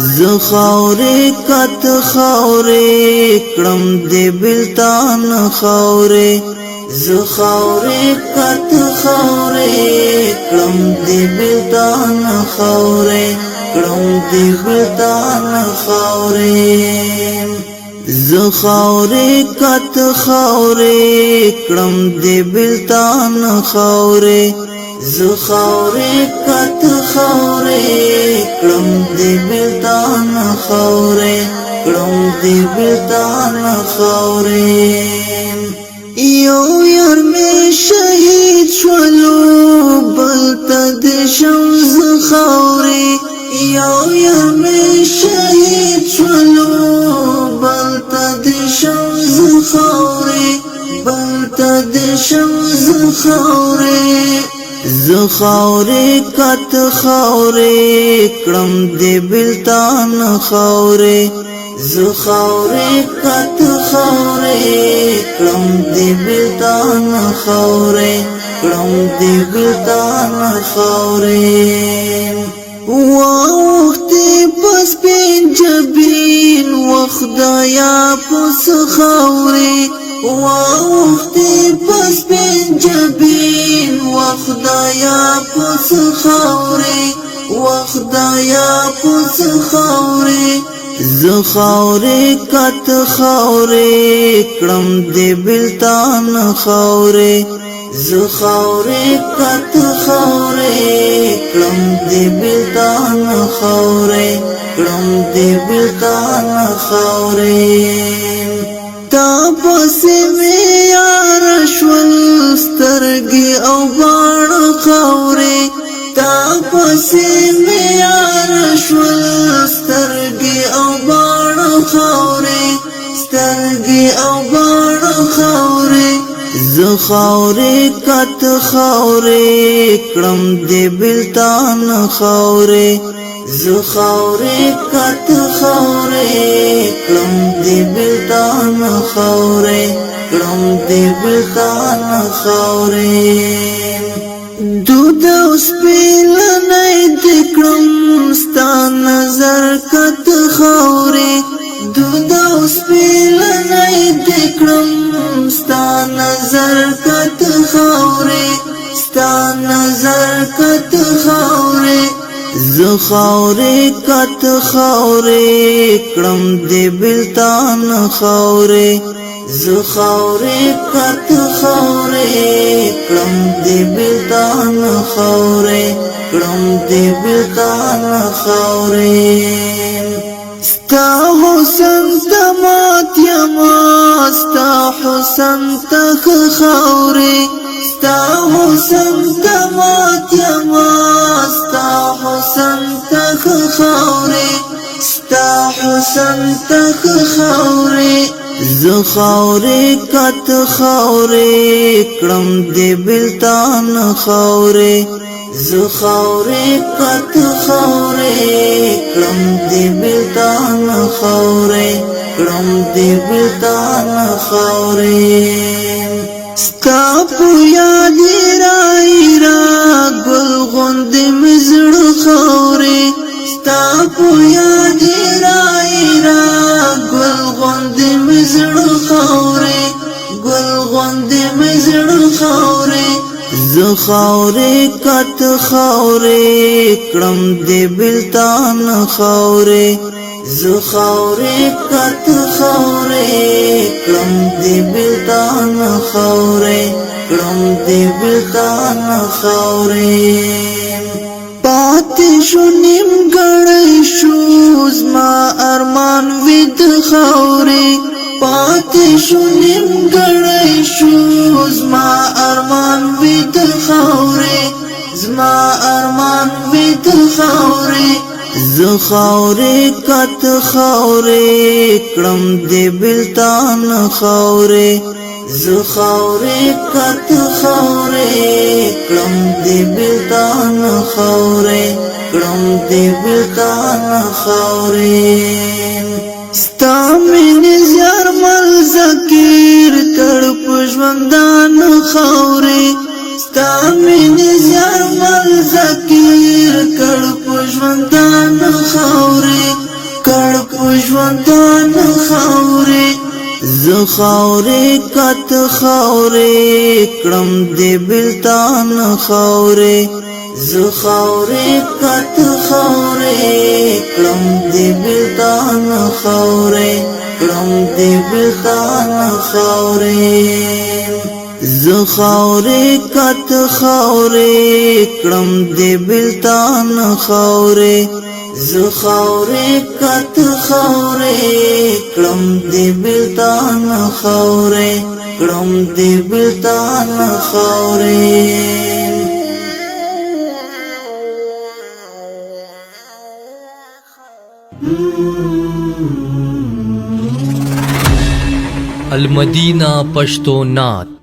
ز خاورې کت خاورې کړم دې بلتان خاورې ز خاورې کت خاورې کړم دې بلتان خاورې کړم دې بلتان خاورې ز خاورې کت خاورې کړم دې بلتان خاورې ز خاورې کت خاورې کړم دې بلتان خاورې کړم دې بلتان خاورې یو یار مې شهید شولو بل ته دې شم ز خاورې یو یار مې شهید شولو بل ته دې شم ز خاورې بل ته دې شم ز خاورې ز خاورې کت خاورې کړم دې بلتان خاورې ز خاورې کت خاورې کړم دې بلتان خاورې کړم دې بلتان خاورې وختي پس پنجبین وخدایا پس خاورې وختي پس پنجبین وخدایا پس خاورې وخدایا پس خاورې ز خاورې کت خاورې کړم دې بلتان خاورې ز خاورې کت خاورې کړم دې بلتان خاورې کړم دې بلتان خاورې تا پسې مې یار شول سترګې او باڼ خاورې تا پسې مې یار شول سترګې او باڼ خاورې سترګې او باڼ خاورې ز خاورې کت خاورې کړم دې بلتان خاورې ز خاورې کت خاورې کړم دې بلتان خاورې کړم دې بلتان خاورې دود اوس پیلنې دې کړم ستا نظر کت خاورې دود اوس پیلنې دې کړم ستا نظر کت خاورې ستا نظر کت خاورې ز خاورې کت خاورې کړم دې بلتان خاورې ز خاورې کت خاورې کړم دې بلتان خاورې کړم دې بلتان خاورې ستا حسن ته مات یما ستا حسن ته خاورې ستا حسن ته مات یما ستا حسن ته خاورې ستا حسن ته خاورې ز خاورې کت خاورې کړم دې بلتان خاورې ز خاورې کت خاورې کړم دې بلتان خاورې کړم دې بلتان خاورې ستا په یاد را ګل غوندې مې زړه خاورې ستا په یاد را ګل غوندې مې زړه خاورې ګل غوندې مې زړه خاورې ز خاورې کت خاورې کړم دې بلتان خاورې ز خاورې کت خاورې کړم دې بلتان خاورې کړم دې بلتان خاورې پاتې شو نیمګړی شو زما ارمان وید خاورې پاتې شو نیمګړی شو زما ارمان وید خاورې زما ارمان وید خاورې ز خاورې کت خاورې کړم دې بلتان خاورې ز خاورې کت خاورې کړم دې بلتان خاورې کړم دې بلتان خاورې ستا مینې زیارمل ذکر کړ په ژوندان خاورې ستا مینې زیارمل ذکر کړ په ژوندان خاورې نادان خاورې زه خاورې کت خاورې کړم دې بلتان خاورې زه خاورې کت خاورې کړم دې بلتان خاورې کړم دې بلتان خاورې زه خاورې کت خاورې کړم دې بلتان خاورې زه خاورې کت خاورې کړم دې بلتان خاورې کړم دې بلتان خاورې المدینہ پشتو نعت